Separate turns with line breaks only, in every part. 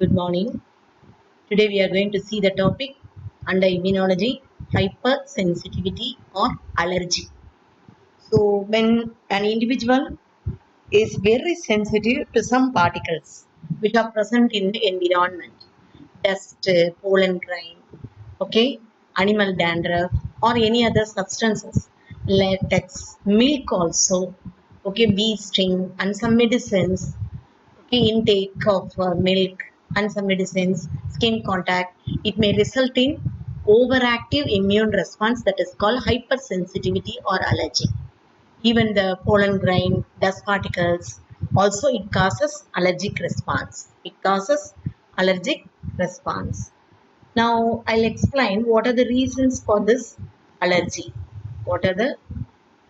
Good morning. Today we are going to see the topic under immunology, hypersensitivity or allergy. So when an individual is very sensitive to some particles which are present in the environment, dust, pollen grain, okay, animal dandruff or any other substances, latex, milk also, okay, bee sting and some medicines, okay, intake of milk and some medicines, skin contact, it may result in overactive immune response that is called hypersensitivity or allergy. Even the pollen grain, dust particles, also it causes allergic response. It causes allergic response. Now I'll explain what are the reasons for this allergy. What are the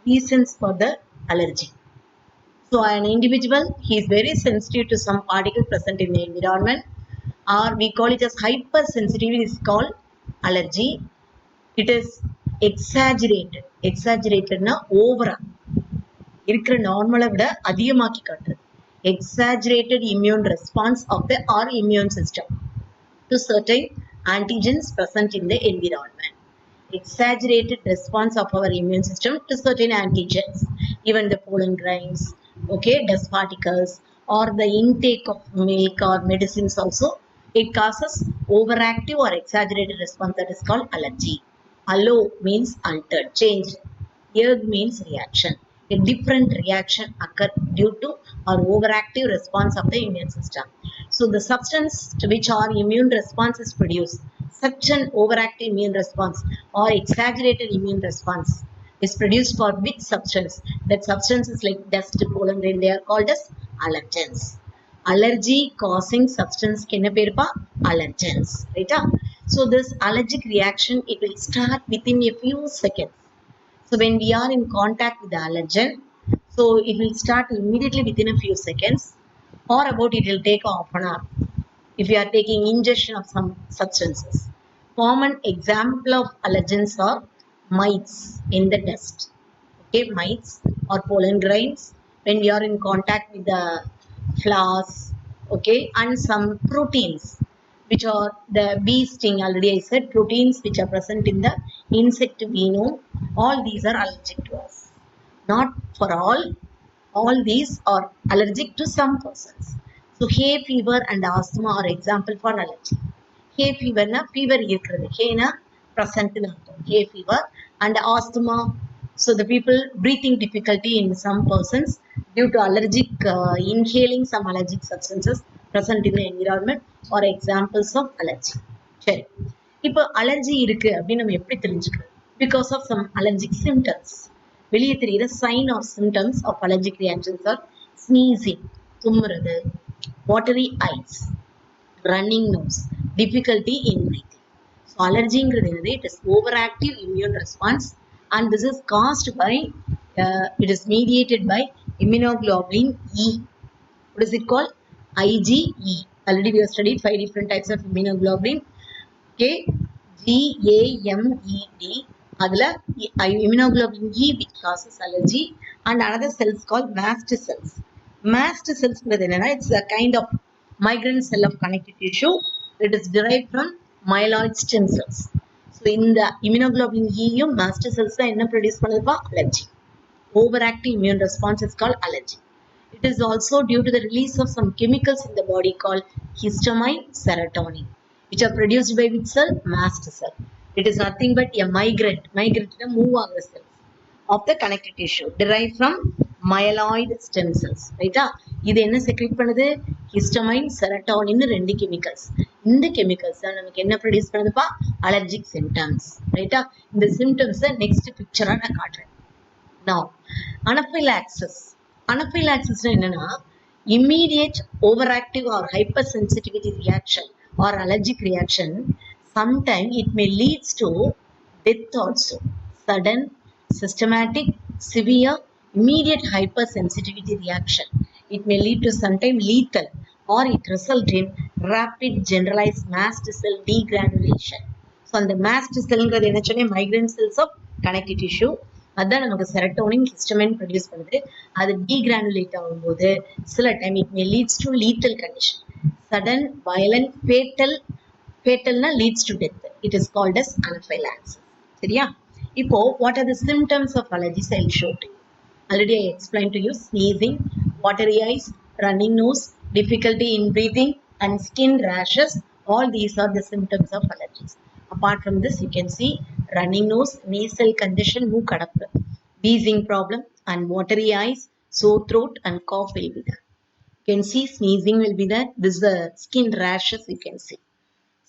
reasons for the allergy? So an individual, he is very sensitive to some particle present in the environment, or we call it as hypersensitivity is called allergy. It is exaggerated. Exaggerated na over. இருக்கிற நார்மலை விட அதிகமாக்கி காட்டுறது. Exaggerated immune response of the our immune system to certain antigens present in the environment. Exaggerated response of our immune system to certain antigens, even the pollen grains, okay, dust particles, or the intake of milk or medicines also, it causes overactive or exaggerated response that is called allergy. Allo means altered, changed. Erg means reaction. A different reaction occur due to or overactive response of the immune system. So the substance to which our immune response is produced, such an overactive immune response or exaggerated immune response is produced for which substance? That substance is like dust, pollen grain, they are called as allergens. Allergy causing substance can be allergens, right? So this allergic reaction, it will start within a few seconds. So when we are in contact with the allergen, so it will start immediately within a few seconds, or about it will take half an hour if you are taking ingestion of some substances. Common example of allergens are mites in the dust, okay, mites or pollen grains when we are in contact with the flowers, okay, and some proteins which are the bee sting. Already I said proteins which are present in the insect genome. All these are allergic to us. Not for all these are allergic to some persons. So hay fever and asthma are example for allergy. Hay fever na fever இருக்கிறது. Hay na present னு அர்த்தம். Hay fever and asthma. So the people breathing difficulty in some persons due to allergic inhaling some allergic substances present in the environment or examples of allergy. சரி, இப்போ allergy இருக்கு அப்படின்னு நம்ம எப்படி தெரிஞ்சுக்கிறது? Because of some allergic symptoms. வெளியே தெரிகிற sign or symptoms of allergic reactions are sneezing, தும்முறது, watery eyes, running nose, difficulty in breathing. So allergy it is overactive immune response, and this is caused by it is mediated by immunoglobulin E. What is it called? IgE. Already we have studied 5 different types of immunoglobulin. Okay, GAMED. Adla immunoglobulin E which causes allergy, and another cells called mast cells. Mast cells it's a kind of migrant cell of connective tissue. It is derived from myeloid stem cells. So in the immunoglobulin E mast cells என்ன produce பண்ணுதுப்பா? Allergy. Overactive immune response is called allergy. It is also due to the release of some chemicals in the body called histamine, serotonin, which are produced by which cell? Mast cell. It is nothing but a migrant move ஆகிற cells of the connective tissue derived from myeloid stem cells. Right? இது என்ன secrete பண்ணுது? Histamine, serotonin ரெண்டு chemicals. இந்த chemicals தான் நமக்கு என்ன produce பண்ணுதுப்பா? Allergic symptoms. Right? இந்த symptoms next picture நான் காட்டுறேன். Now, anaphylaxis. Anaphylaxis என்னன்னா immediate overactive or hypersensitivity reaction or allergic reaction. Sometimes it may leads to death also. Sudden, systematic, severe, immediate hypersensitivity reaction. It may lead to sometimes lethal, or it result in rapid generalized mast cell degranulation. So அந்த mast cellங்கிறது என்ன சொன்னே? Migrant cells of connective tissue. அதான் நமக்கு serotonin histamine produce பண்ணுது. அது degranulate ஆகும்போது சில time it may leads to lethal condition. sudden, violent, fatalனா leads to death. It is called as anaphylaxis. சரியா? இப்போ what are the symptoms of allergies? I'll show to you. Already I explained to you: sneezing, watery eyes, running nose, difficulty in breathing, and skin rashes. All these are the symptoms of allergies. Apart from this, you can see running nose, nasal congestion, மூக்கடப்பு, wheezing problem, and watery eyes, sore throat, and cough will be there. You can see sneezing will be there. This is the skin rashes you can see.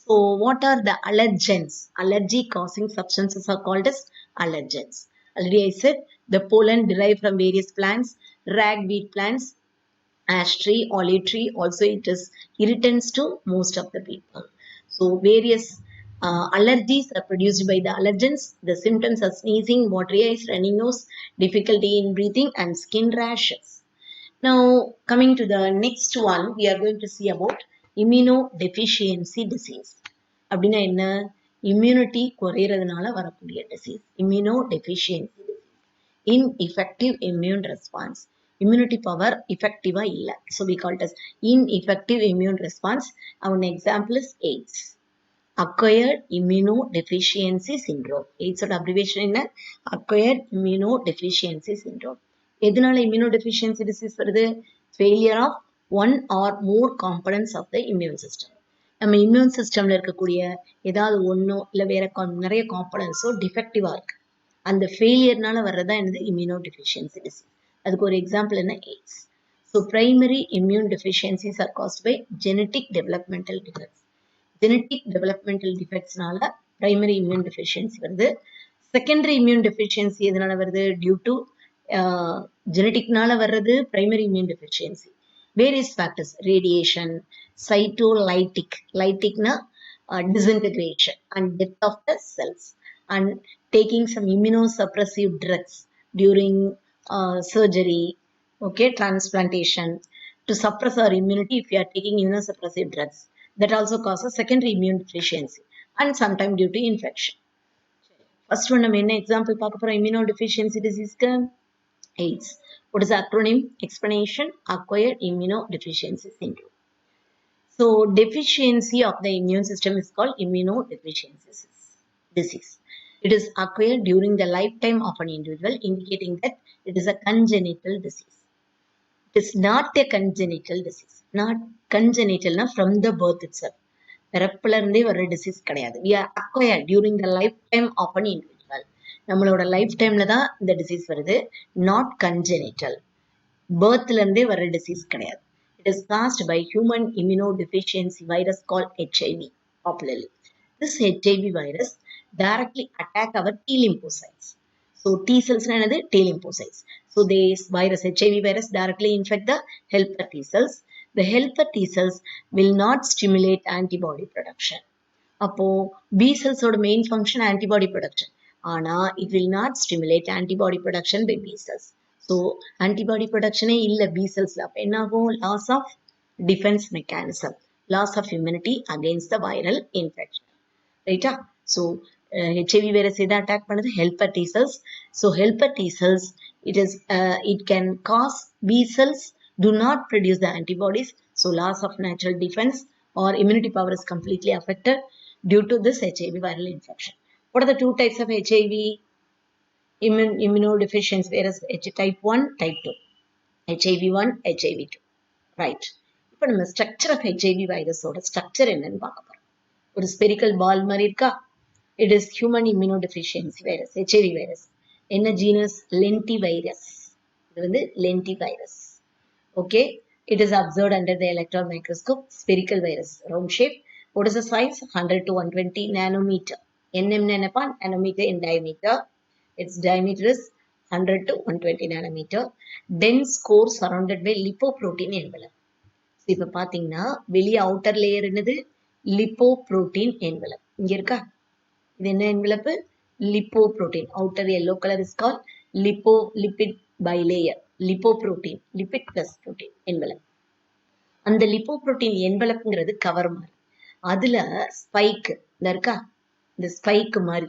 So what are the allergens? Allergy causing substances are called as allergens. Already I said the pollen derived from various plants, ragweed plants, ash tree, olive tree. Also it is irritants to most of the people. So various allergies are produced by the allergens. The symptoms are sneezing, watery eyes, running nose, difficulty in breathing, and skin rashes. Now, coming to the next one, we are going to see about immunodeficiency disease. அப்படின்னா என்ன? Immunity குறையிறதுனால வரக்கூடிய disease immunodeficiency disease. ineffective immune response. Immunity power effective இல்ல. So we call it as ineffective immune response. Our example is AIDS. Acquired immunodeficiency syndrome. AIDS ஓட abbreviation என்ன? Acquired immunodeficiency syndrome. எதனால immunodeficiency disease வருது? Failure of one or more components of the immune system. நம்ம immune சிஸ்டம்ல இருக்கக்கூடிய ஏதாவது ஒன்னோ இல்ல வேற நிறைய காம்பனன்ஸோ டிஃபெக்டிவா இருக்கு. அந்த ஃபெயிலியர்னால வர்றதா என்னது immunodeficiency disease. அதுக்கு ஒரு எக்ஸாம்பிள் என்ன? AIDS. So primary immune deficiencies are caused by genetic developmental defects. Genetic developmental defectsனால primary immune deficiency வருது. Secondary immune deficiency எதனால வருது? Due to geneticனால வர்றது primary immune deficiency. Various factors: radiation, cytolytic, lyticனா disintegration and death of the cells, and taking some immunosuppressive drugs during surgery, okay, transplantation, to suppress our immunity. If you are taking immunosuppressive drugs, that also causes secondary immune deficiency, and sometimes due to infection. First one நம்ம என்ன example பார்க்க போறோம் immunodeficiency diseaseக்கு? AIDS. What is the acronym? Explanation: acquired immunodeficiency syndrome. So deficiency of the immune system is called immunodeficiency disease. It is acquired during the lifetime of an individual, indicating that it is a congenital disease. It is not a congenital disease. Not congenital from the birth itself. பிறப்புல இருந்தே வர disease கிடையாது. We are acquired during the lifetime of an individual. நம்மளோட life டைம்ல தான் இந்த disease வருது. Not congenital. பர்த்ல இருந்தே வர டிசீஸ் கிடையாது. It is caused by human immunodeficiency virus called HIV popularly. This HIV virus directly attack our T lymphocytes. So T cells என்னது? T lymphocytes. So this virus, HIV virus, directly infect the helper T cells. The helper T cells will not stimulate antibody production. அப்போ B cells ஓட main function antibody production. ஆனா it will not stimulate antibody production by B cells. So antibody production இல்ல B cells. அப்ப என்ன ஆகும்? Loss of defense mechanism. Loss of immunity against the viral infection. Right? So HIV virus எதை attack பண்ணுது? Helper T cells. So helper T cells, it can cause B cells do not produce the antibodies. So loss of natural defense or immunity power is completely affected due to this HIV viral infection. What are the two types of HIV immunodeficiency virus? Type 1, type 2. HIV1, HIV2. Right. இப்போ நம்ம structure of HIV virus ஓட structure என்னன்னு பார்க்க போறோம். ஒரு spherical ball மாதிரி இருக்கா? It is human immunodeficiency virus, HIV virus. என்ன genus? Lentivirus. இது வந்து lentivirus. Okay. It is observed under the electron microscope. Spherical virus, round shape. What is the size? 100 to 120 nanometer. nm என்னப்பா? Nanometer in diameter. Its diameter is 100 to 120 nanometer. Dense core surrounded by lipoprotein envelope. இப்போ பாத்தீங்கன்னா வெளிய outer layer என்னது? Lipoprotein envelope. இங்க இருக்கா? இது என்ன envelope? Lipoprotein. Outer yellow color is called lipid bilayer. Lipoprotein. Lipid plus protein envelope. அந்த lipoprotein envelopeங்கிறது cover மாதிரி. அதுல ஸ்பைக் இருக்கா? இந்த ஸ்பைக் மாதிரி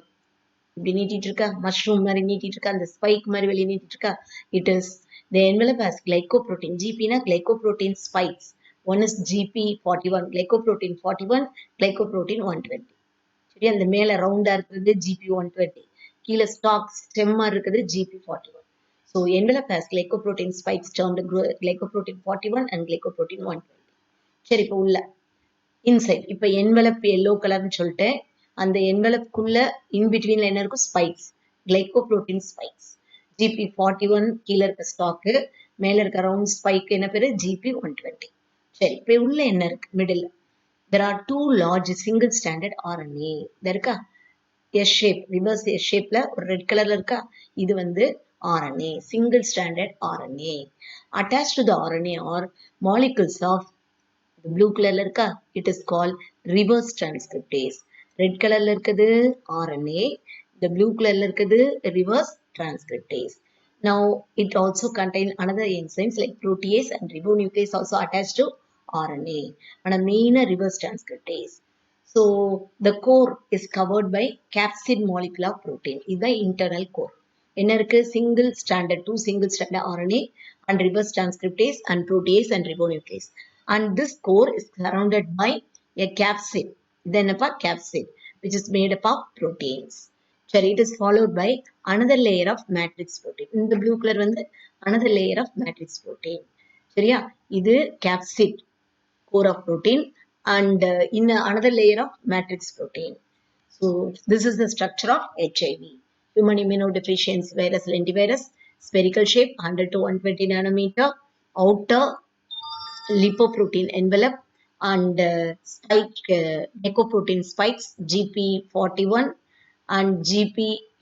இப்படி நீட்டிட்டு இருக்கா? மஷ்ரூம் மாதிரி நீட்டிட்டு இருக்கா? அந்த ஸ்பைக் மாதிரி வெளியே நீட்டிட்டு இருக்கா? It is the envelope has glycoprotein. GP na glycoprotein spikes One is GP41, glycoprotein 41, glycoprotein 120. சரி, அந்த மேல ரவுண்டா இருக்கிறது GP120, கீழே ஸ்டாக் ஸ்டெம்மா இருக்கிறது GP41. So envelope has glycoprotein spikes termed glycoprotein 41 and glycoprotein 120. சரி, இப்போ உள்ள இன்சைட், இப்போ என்வெலப் எல்லோ கலர்னு சொல்லிட்டேன். அந்த என்வெலப்குள்ள இன்பிட்வீன்ல என்ன இருக்கும்? Spikes, glycoprotein spikes. GP41 கீழே இருக்க ஸ்டாக்கு, மேல இருக்க ரவுண்ட் ஸ்பைக் என்ன பேரு? GP120. சரி, இப்போ உள்ள என்ன இருக்கு? Middle there are two large single stranded RNA. there இருக்கா? S shape, reverse S shapeல ஒரு ரெட் கலர்ல இருக்கா? இது வந்து RNA, single stranded RNA. Attached to the RNA are molecules of the blue கலர்ல இருக்கா? It is called reverse transcriptase. Red கலர்ல இருக்குது RNA, the blue கலர்ல இருக்குது reverse transcriptase. Now it also contains another enzymes like protease and ribonuclease also attached to RNA and a main reverse transcriptase. So the core is covered by capsid molecular protein. This is the internal core. என்ன இருக்கு? single stranded, two single stranded RNA and reverse transcriptase and protease and ribonuclease. And this core is surrounded by a capsid. இது என்னப்பா? capsid, which is made up of proteins. சரி, it is followed by another layer of matrix protein. இந்த blue color வந்து another layer of matrix protein. சரியா? இது capsid, core of protein, and in another layer of matrix protein. So this is the structure of HIV, human immunodeficiency virus lentivirus, spherical shape, 100 to 120 nanometer, outer lipoprotein envelope, and spike glycoprotein spikes GP41 and GP,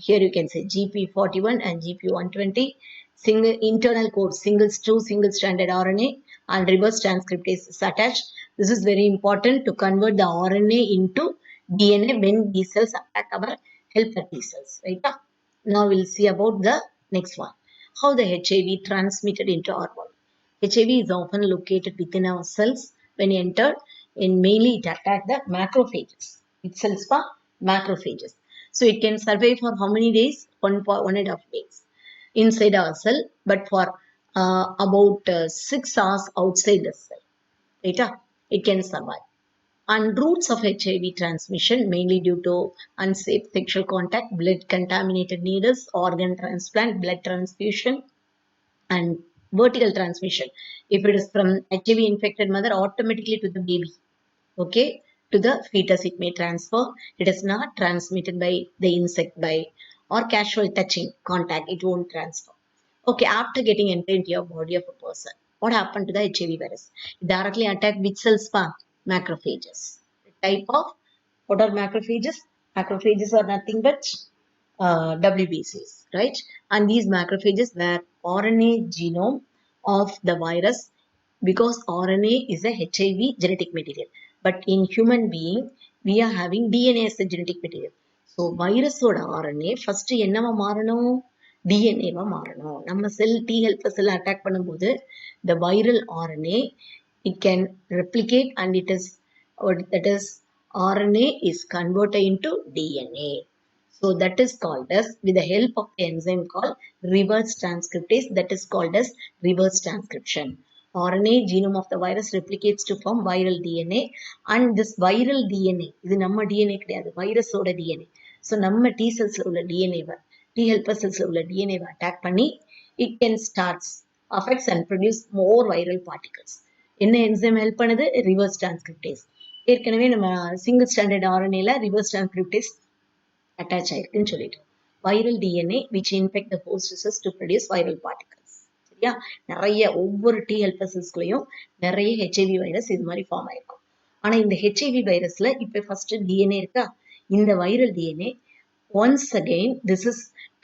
here you can say GP41 and GP120, single internal core, two single stranded RNA and reverse transcriptase is attached. This is very important to convert the RNA into DNA when B cells attack our helper T cells, right? Now we'll see about the next one. How the HIV transmitted into our body. HIV is often located within our cells when entered, and mainly it attacks the macrophages. It cells for macrophages. So it can survive for how many days? 1.5 days inside our cell, but for about 6 hours outside the cell. Right? It can survive. And routes of HIV transmission mainly due to unsafe sexual contact, blood contaminated needles, organ transplant, blood transfusion, and vertical transmission. If it is from HIV infected mother, automatically to the baby. Okay, to the fetus it may transfer. It is not transmitted by the insect bite or casual touching contact. It won't transfer. Okay, after getting entered into your body of a person, what happened to the HIV virus? It directly attack which cells? Macrophages. The type of, what are macrophages? Macrophages are nothing but WBCs, right? And these macrophages were RNA genome of the virus, because RNA is a HIV genetic material. But in human being, we are having DNA as a genetic material. So virus oda RNA first என்னவா மாறணும்? DNA வா மாறணும். நம்ம செல் T helper cell attack பண்ணும்போது the viral RNA, it can replicate, and it is, that is, RNA is converted into DNA. So that is called as, with the help of the enzyme called reverse transcriptase, that is called as reverse transcription. RNA genome of the virus replicates to form viral DNA, and this viral DNA, இது நம்ம DNA கிடையாது, வைரஸோட DNA. So நம்ம T cells உள்ள DNA வ, T helper cells உள்ள DNA வ attack பண்ணி, it can starts, affects and produce more viral particles. என்ன enzyme help பண்ணுது? reverse transcriptase. ஏற்கனவே நம்ம single stranded RNAல reverse transcriptase attach ஆயிருக்குன்னு சொல்லிட்டோம். Viral DNA which infect the host cells to produce viral particles. சரியா? நிறைய ஒவ்வொரு T helper cellsலயும் நிறைய HIV வைரஸ் இது மாதிரி ஃபார்ம் ஆயிருக்கும். ஆனா இந்த HIV வைரஸ்ல இப்ப ஃபர்ஸ்ட் DNA இருக்கா? இந்த viral DNA once again this is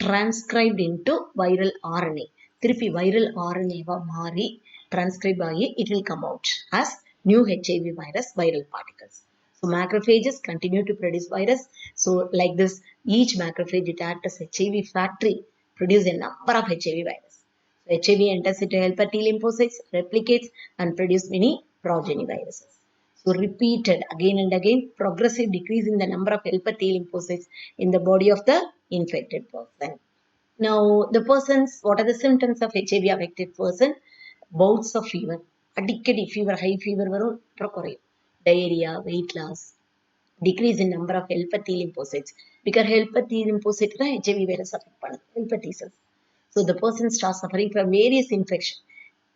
transcribed into viral RNA. திருப்பி viral RNA வா மாறி transcribe ஆகி it will come out as new HIV virus viral particles. So macrophages continue to produce virus. So like this, each macrophage it acts as HIV factory, produce a number of HIV virus. So HIV enters into helper T lymphocytes, replicates, and produce many progeny viruses. So repeated again and again, progressive decrease in the number of helper T lymphocytes in the body of the infected person. Now the persons, what are the symptoms of HIV affected person? Bouts of fever, அடிக்கடி fever, high fever வரும், அப்புறம் குறையும். Diarrhoea, weight loss, decrease in number of helper T lymphocytes. Because helper T lymphocytes தான் HIV virus affect பண்ணுது, helper T cells. So the person starts suffering from various infection.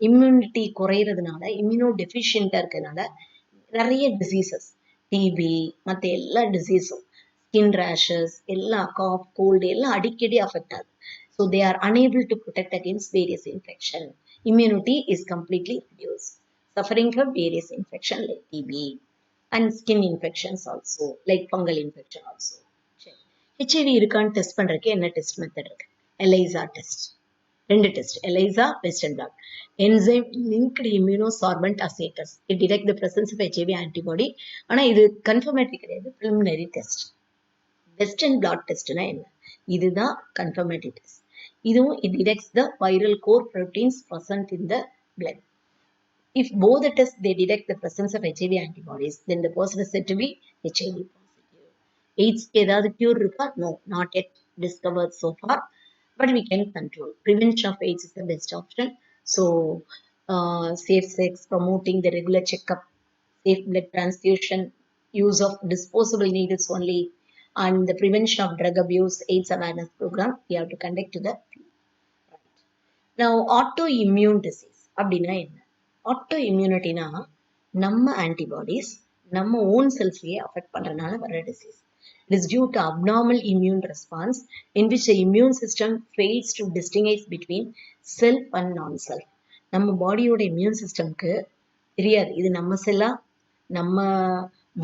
Immunity குறையிறதுனால, immunodeficient இருக்கனால நிறைய diseases, TB, மற்ற எல்லா diseases, skin rashes, எல்லா cough, cold எல்லாம் அடிக்கடி affect ஆகுது. So they are unable to protect against various infection. Immunity is completely reduced. Suffering from various infection like TB. And skin infections also, like fungal infection also. HIV இருக்கான்னு test பண்றதுக்கு என்ன test method இருக்கு? ELISA test. ரெண்டு test, ELISA, Western blot. Enzyme linked immunosorbent assay test. It detect the presence of HIV antibody. ஆனா இது confirmatory கிடையாது, preliminary test. Western blot டெஸ்ட்னா என்ன? இதுதான் கன்ஃபர்மேட்டரி டெஸ்ட். இதுவும் it detects the viral core proteins present in the blood. If both the tests they detect the presence of HIV antibodies, then the person is said to be HIV positive. AIDS ஏதாவது cure இருக்கா? No, not yet discovered so far, but we can control. Prevention of AIDS is the best option. So, safe sex, promoting the regular checkup, safe blood transfusion, use of disposable needles only, and the prevention of drug abuse, AIDS awareness program we have to conduct to the. Now, autoimmune disease அப்படின்னா என்ன? Auto இம்யூனிட்டினா நம்ம antibodies நம்ம own செல்ஸையே affect பண்றதுனால வர disease. It is due to abnormal immune response in which the immune system fails to distinguish between self and non self. நம்ம பாடியோட immune சிஸ்டம்க்கு தெரியாது இது நம்ம செல்லா, நம்ம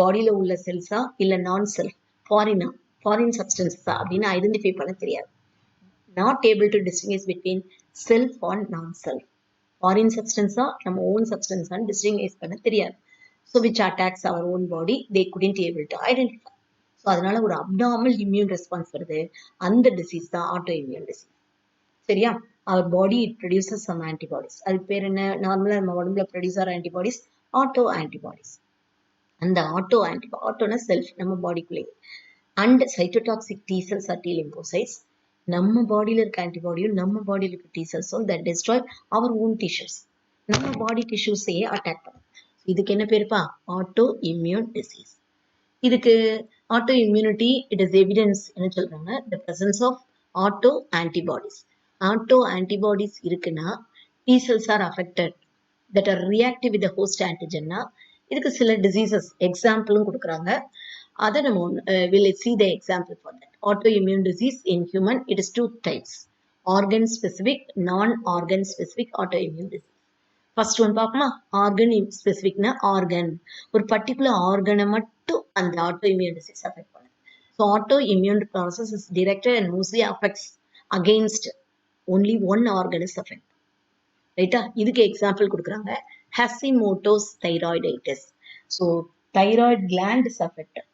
பாடியில உள்ள செல்ஸா, இல்ல நான் செல்ஃப், ஃபாரின் சப்ஸ்டன்ஸா அப்படின்னு ஐடென்டிஃபை பண்ண தெரியாது. Not able to distinguish between self and non self. Foreign சப்ஸ்டன்ஸா நம்ம ஓன் சப்ஸ்டன்ஸான்னு டிஸ்டிங்கைஸ் பண்ண தெரியாது. So which attacks our own body, they couldn't able to identify. So அதனால ஒரு அப்நார்மல் இம்யூன் ரெஸ்பான்ஸ் வருது, அந்த டிசீஸ் தான் ஆட்டோ இம்யூன் டிசீஸ். சரியா? Our body it produces some antibodies. அதுக்கு பேர் என்ன? நார்மலா நம்ம உடம்புல ப்ரொடியூஸ் ஆகிற ஆன்டிபாடிஸ் ஆட்டோ ஆன்டிபாடிஸ். அந்த ஆட்டோனா செல்ஃப், நம்ம பாடிக்குள்ளேயே. And cytotoxic T cells or T lymphocytes. நம்ம பாடியில இருக்க ஆன்டிபாடியும் நம்ம பாடியில இருக்க டி செல்ஸும் that destroy our own tissues, நம்ம பாடி டிஷ்யூஸையே அட்டாக் பண்ணும். இதுக்கு என்ன பேருப்பா? Auto immune disease. இதுக்கு auto immunity it is evidence என்ன சொல்றாங்க? The presence of auto antibodies. Auto antibodies இருக்குன்னா T cells are affected that are reactive with host ஆன்டிஜன்னா இதுக்கு சில டிசீசஸ் எக்ஸாம்பிளும் கொடுக்குறாங்க. அதை நம்ம will see the example for that. Autoimmune disease in human, it is two types. Organ specific, non-organ specific autoimmune disease. First one பார்ப்போமா? Organ specific னா organ, ஒரு particular organ மட்டும் அந்த autoimmune disease affect பண்ணுது. So autoimmune process is directed and mostly affects against only one organ is affected. ரைட்டா? இதுக்கு example கொடுக்குறாங்க. Hashimoto's thyroiditis. So thyroid gland is affected.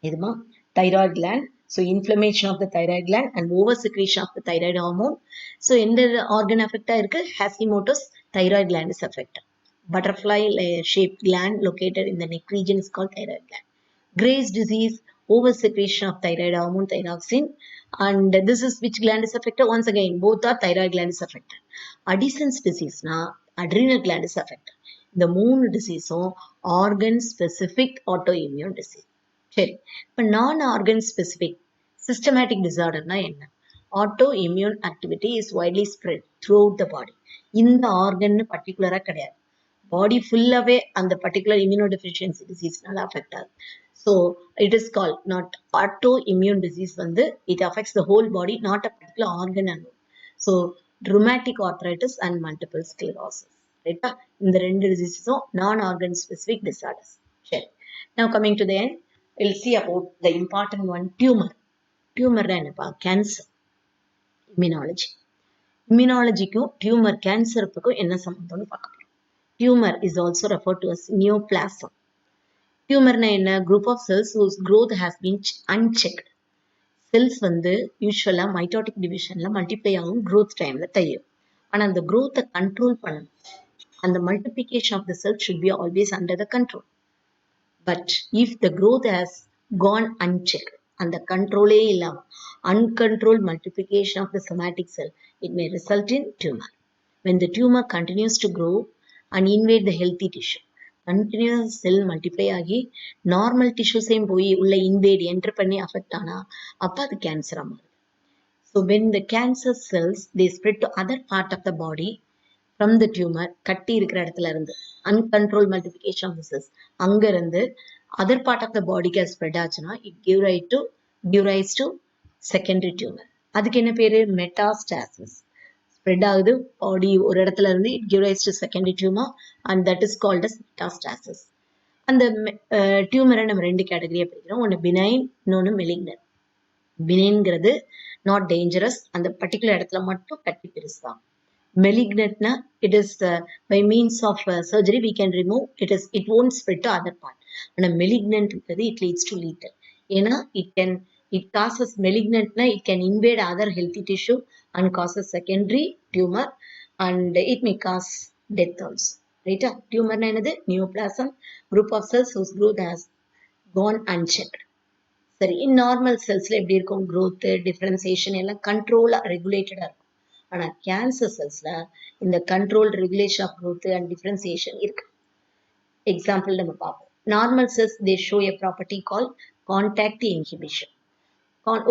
இதுமா thyroid gland. So inflammation of the thyroid gland and over secretion of the thyroid hormone. So எந்த organ affect ஆயிருக்கு? Hashimoto's thyroid gland is affected. Butterfly shaped gland located in the neck region is called thyroid gland. Graves' disease, over secretion of thyroid hormone thyroxine, and this is which gland is affected? Once again both are thyroid gland is affected. Addison's disease na adrenal gland is affected. இந்த மூணு டிசீஸும் organ specific autoimmune disease. சரி, இப்போ நான் organ specific systematic டிசார்டர்னா என்ன? Auto immune activity is widely spread throughout the body. இந்த ஆர்கன்னு பர்டிகுலரா கிடையாது, பாடி ஃபுல்லாவே அந்த பர்டிகுலர் இம்யூனோடெஃபிஷியன்சி டிசீஸ்னால அஃபெக்ட் ஆகுது. So it is called not auto immune disease வந்து it affects the whole body, not a particular organ and. So rheumatoid arthritis and multiple sclerosis. ரைட்டா? இந்த ரெண்டு டிசீஸும் நான் ஆர்கன் ஸ்பெசிபிக் டிசார்டர்ஸ். சரி, now coming to the end, we'll see about the important one, tumor. டியூமர்னா என்னப்பா? Cancer. Immunology. இம்யூனாலஜிக்கும் tumour கேன்சருக்கும் என்ன சம்பந்தம்னு பார்க்க போறோம். Tumour is also referred to as neoplasm. டியூமர்னா என்ன? group of cells whose growth has been unchecked. Cells வந்து யூஸ்வலா மைட்டாட்டிக் டிவிஷன்ல மல்டிப்ளை ஆகும் growth டைம்ல தெரியும். ஆனா அந்த growth கண்ட்ரோல் பண்ணணும். அந்த multiplication of the cell should be always under the control. But if the growth has gone unchecked, அந்த கண்ட்ரோலே இல்லாம uncontrolled multiplication of the somatic cell, it may result in tumor. When the tumor continues to grow and invade the healthy tissue. Continuous cell multiply ஆகி normal டிஷ்யூஸையும் போய் உள்ள invade enter பண்ணி affect ஆனா அப்ப அது கேன்சரா மாறும். So when the cancer cells they spread to other part of the body from the tumor, கட்டி இருக்கிற இடத்துல இருந்து uncontrolled multiplication of the cells அங்க இருந்து other part of the bodyக்கு spread ஆச்சுன்னா it give rise to secondary tumor. அதுக்கு என்ன பேரு metastasis. Spread ஆகுது பாடி ஒரு இடத்துல இருந்து it give rise to secondary tumor and that is called as metastasis. அந்த டியூமரை நம்ம ரெண்டு கேட்டகரியா பிரிக்கிறோம். ஒன்று benign, இன்னொன்று malignant. benign நாட் டேஞ்சரஸ், அந்த பர்டிகுலர் இடத்துல மட்டும் கட்டி பெருசுதான். malignantனா it is by means of surgery we can remove, it won't spread to other part. ஆனா malignant it leads to lethal. ஏன்னா it causes malignantனா it can invade other healthy tissue and causes secondary tumor and it may cause death also. ரைட்டா? டியூமர்னா என்னது? Neoplasm group of cells whose growth has gone unchecked. சரி, normal செல்ஸ்ல எப்படி இருக்கும்? growth, differentiation எல்லாம் கண்ட்ரோலா ரெகுலேட்டடா இருக்கும். ஆனா கேன்சர் செல்ஸ்ல இந்த control, regulation of growth and differentiation இருக்கு. எக்ஸாம்பிள் நம்ம பார்ப்போம். Normal cells they show a property call contact inhibition.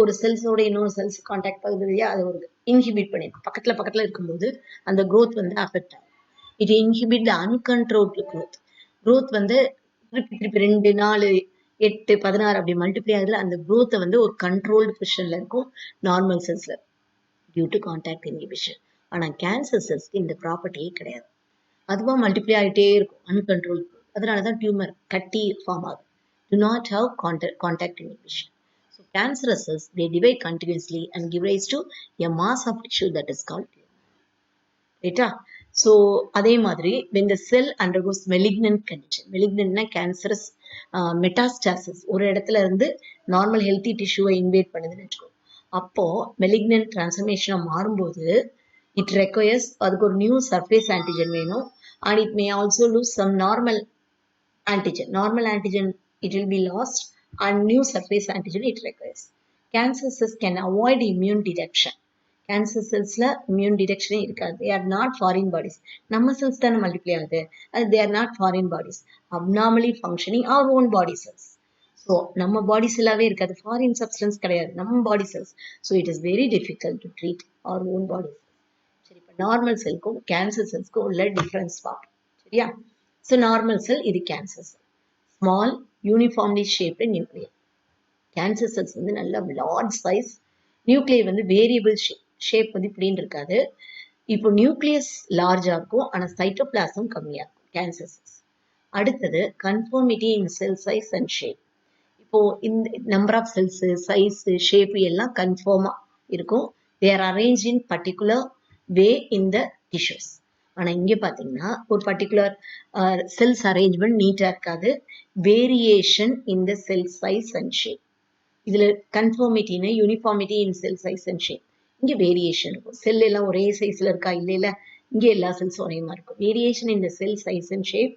ஒரு செல்ஸோட இன்னொரு செல்ஸ் கான்டாக்ட் பகுதியா அதை ஒரு இன்ஹிபிட் பண்ணிருக்கும். பக்கத்துல இருக்கும்போது அந்த growth அஃபெக்ட் ஆகும். It inhibit the uncontrolled growth திருப்பி 2, 4, 8, 16 அப்படி மல்டிப்ளை ஆகுதுல, அந்த growth ஒரு கண்ட்ரோல்டு பொசிஷன்ல இருக்கும் நார்மல் செல்ஸ்ல டியூ டு கான்டாக்ட் இன்ஹிபிஷன். ஆனா கேன்சர் செல்ஸ்க்கு இந்த ப்ராப்பர்ட்டியே கிடையாது. அதுவா மல்டிப்ளை ஆகிட்டே இருக்கும் அன்கண்ட்ரோல். அதனாலதான் டியூமர் கட்டி ஃபார்ம் ஆகும். do not have contact inhibition. So cancerous cells they divide continuously and give rise to a mass of tissue that is called tumor. ரைட்டா? ஸோ அதே மாதிரி when the cell undergoes malignant condition, malignantனா cancerous metastasis, ஒரு இடத்துல இருந்து normal healthy டிஷ்யூவை invade பண்ணுதுன்னு வச்சுக்கோ. அப்போ malignant transformation மாறும்போது it requires அதுக்கு ஒரு நியூ சர்ஃபேஸ் ஆன்டிஜன் வேணும் and it may also lose some normal antigen. Normal antigen it will be lost and new surface antigen it requires. Cancer cells can avoid immune detection. Cancer cellsல immune detection இருக்காது. They are not foreign bodies. நம்ம cells தானே multiply ஆகுது. They are not foreign bodies. Abnormally functioning our own body cells. So நம்ம பாடி செல்லாவே இருக்காது. Foreign substance கிடையாது. நம்ம body cells. So it is very difficult to treat our own body. சரி, இப்போ normal செல்க்கும் cancer செல்ஸ்க்கும் உள்ள டிஃபரன்ஸ் பார்ப்போம். சரியா? So normal cell இது cancer cell. Small uniformly shaped nuclei. Cancer cells நல்ல large size. Nuclei variable shape இப்படின்னு இருக்காது. இப்போ நியூக்ளியஸ் லார்ஜா இருக்கும், ஆனா சைட்டோபிளாசம் கம்மியா இருக்கும் கேன்சர் செல்ஸ். அடுத்தது conformity in cell size and shape. இப்போ இந்த number of cells, size, shape எல்லாம் கன்ஃபார்மா இருக்கும். They are arrange in particular way in the tissues. ஆனா இங்க பாத்தீங்கன்னா ஒரு பர்டிகுலர் செல்ஸ் அரேஞ்ச்மெண்ட் நீட்டா இருக்காது. Variation in the cell size and shape. இதுல கன்ஃபார்மிட்டினா uniformity in cell size and shape. இங்க வேரியேஷன் இருக்கும். செல் எல்லாம் ஒரே சைஸ்ல இருக்கா இல்ல இங்க எல்லா செல்ஸும் ஒரே மாதிரி இருக்கும். Variation in the cell size and shape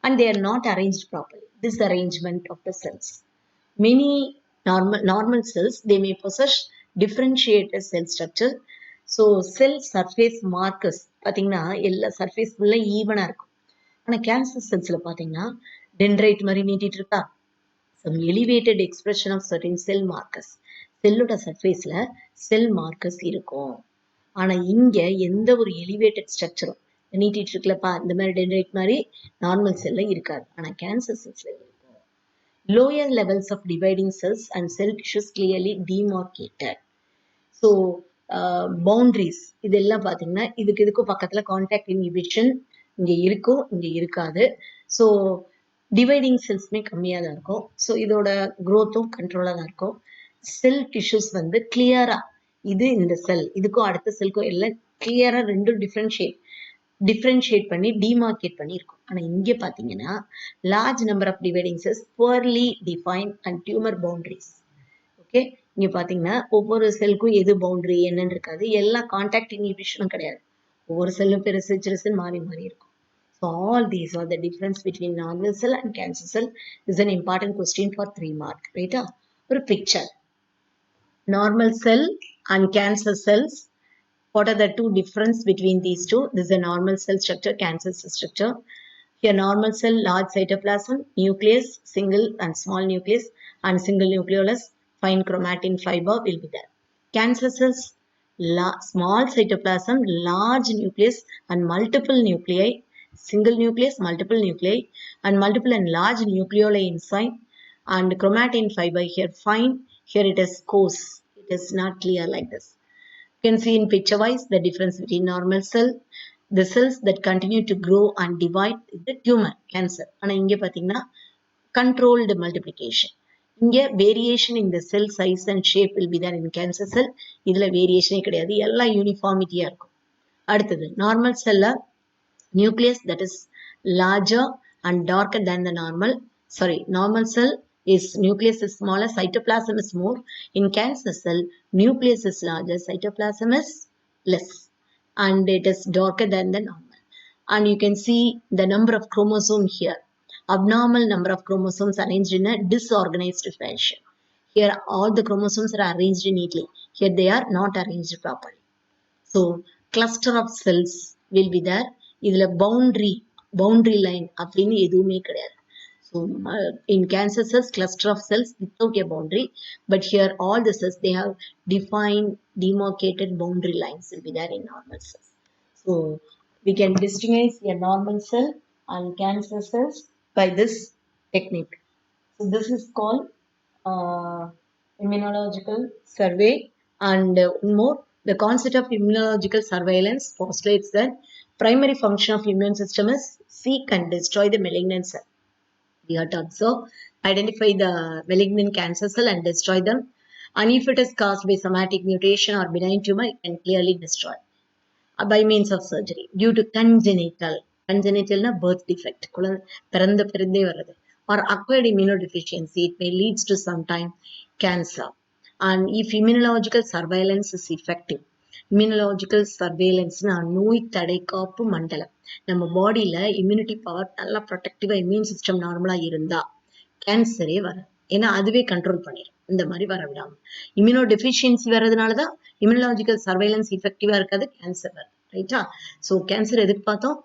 and they are not arranged properly. Disarrangement of the cells. Many normal cells they may possess differentiated cell structure. So cell surface markers பாத்தீங்கன்னா எல்லா சர்ஃபேஸ் ஃபுல்லா ஈவனா இருக்கும். ஆனா cancer செல்ஸ்ல பாத்தீங்கன்னா dendrite மாதிரி நீட்டிட்டு இருக்கா. Some elevated expression of certain cell markers. செல்லோட சர்ஃபேஸ்ல செல் மார்க்கர்ஸ் இருக்கும். ஆனா இங்க எந்த ஒரு எலிவேட்டட் ஸ்ட்ரக்சரும் நீட்டிட்டு இருக்குல்லப்பா, இந்த மாதிரி டென்ட்ரைட் மாதிரி நார்மல் செல்ல இருக்காது. ஆனா கேன்சர் செல்ஸ்ல இருக்கும். Lower levels of dividing cells and cell tissues clearly demarcated. So boundaries இதெல்லாம் பார்த்தீங்கன்னா இதுக்கும் பக்கத்துல கான்டாக்ட் இன்ஹிபிஷன் இங்க இருக்கும், இங்க இருக்காது. ஸோ டிவைடிங் செல்ஸ்மே கம்மியாக தான் இருக்கும். ஸோ இதோட growth-உம் கண்ட்ரோலாக தான் இருக்கும். செல் டிஷ்யூஸ் கிளியரா இது இந்த செல் இதுக்கும் அடுத்த செல்க்கும் எல்லாம் கிளியரா ரெண்டும் டிஃபரன்ஷியேட் பண்ணி டிமார்கேட் பண்ணி இருக்கும். ஆனா இங்க பாத்தீங்கன்னா large number of dividing cells poorly define and tumour boundaries. Okay, இங்க பாத்தீங்கன்னா ஒவ்வொரு செல்லுக்கும் எது பவுண்டரி என்னன்னு இருக்காது. எல்லா கான்டாக்ட் இன்ஹிபிஷனும் கிடையாது. ஒவ்வொரு செல்லும் பெருசு சிறுசு மாறி மாறி இருக்கும். So all these are the difference between normal cell and cancer cell is an important question for 3 mark. Right? ஒரு picture. Normal cell and cancer cells What are the two difference between these two? This is a normal cell structure, cancer cell structure. Here large cytoplasm, nucleus, single and small nucleus and single nucleolus, fine chromatin fiber will be there. Cancer cells, small cytoplasm, large nucleus and multiple nuclei, single nucleus, multiple nuclei and multiple and large nucleoli inside, and chromatin fiber here fine, here it is coarse. It is not clear like this. You can see in picture wise the difference between normal cell, the cells that continue to grow and divide is the tumor, cancer. ஆனால் இங்கே பார்த்தீங்கன்னா controlled multiplication. இங்கே variation in the cell size and shape will be there in cancer cell. இதில் variation கிடையாது, எல்லாம் uniformity இருக்கும். அடுத்தது normal cell nucleus that is larger and darker than the normal cell is nucleus is smaller, cytoplasm is more. In cancer cell, nucleus is larger, cytoplasm is less, and it is darker than the normal. And you can see the number of chromosomes here. Abnormal number of chromosomes arranged in a disorganized fashion. Here all the chromosomes are arranged neatly. Here they are not arranged properly. So cluster of cells will be there. இதுல boundary line அப்படின்னு எதுவுமே கிடையாது. So in cancer cells, cluster of cells without a boundary, but here all the cells they have defined demarcated boundary lines will be there in normal cells. So we can distinguish a normal cell and cancer cells by this technique. So this is called immunological survey. And one more, the concept of immunological surveillance postulates that primary function of immune system is seek and destroy the malignant cell. We have to observe, identify the malignant cancer cell and destroy them. And if it is caused by somatic mutation or benign tumor, it can clearly destroy by means of surgery due to congenital birth defect or acquired immunodeficiency. It may lead to sometime cancer. And if immunological surveillance is effective, immunological surveillance நோய் தடைக்காப்பு மண்டலம், நம்ம பாடியில immunity power நல்லா ப்ரொடெக்டிவா immune system நார்மலா இருந்தா கேன்சரே வராது. ஏன்னா அதுவே கண்ட்ரோல் பண்ணிடும், இந்த மாதிரி வர விடாம. இம்யூனோ டெஃபிஷியன்சி வர்றதுனாலதான் இம்யூனலாஜிக்கல் சர்வைலன்ஸ் இஃபெக்டிவா இருக்காது, கேன்சர் வருது. ரைட்டா? ஸோ கேன்சர் எதுக்கு பார்த்தோம்?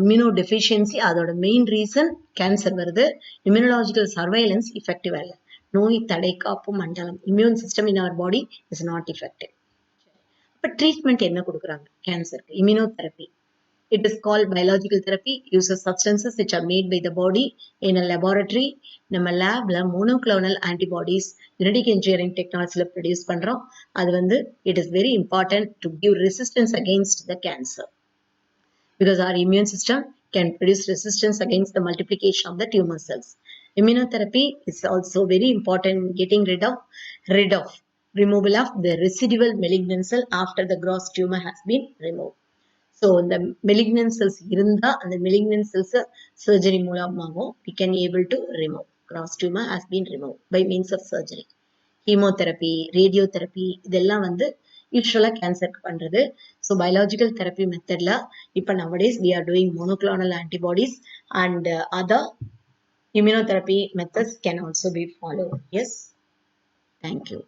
இம்யூனோ டெஃபிஷியன்சி அதோட மெயின் ரீசன் கேன்சர் வருது. இம்யூனலாஜிக்கல் சர்வைலன்ஸ் இஃபெக்டிவா இல்லை. நோய் தடைக்காப்பு மண்டலம், immune system in our body is not effective. இப்போ ட்ரீட்மெண்ட் என்ன கொடுக்குறாங்க கேன்சருக்கு? Immunotherapy. It is called biological therapy, uses substances which are made by the body in a laboratory. நம்ம லேப்ல monoclonal antibodies genetic engineering technologyல produce பண்றோம். அது வந்து it is very important to give resistance against the cancer, because our immune system can produce resistance against the multiplication of the tumor cells. Immunotherapy is also very important in getting rid of removal of the residual malignant cell after the gross tumor has been removed. So the malignant cells இருந்தா அந்த malignant cells surgery மூலமாகவும் we can able to remove. Gross tumor has been removed by means of surgery. Chemotherapy, radiotherapy இதெல்லாம் வந்து யூஸ்வலா கேன்சருக்கு பண்றது. So biological therapy மெத்தட்ல இப்போ nowadays we are doing monoclonal antibodies and other immunotherapy methods can also be followed. Yes, thank you.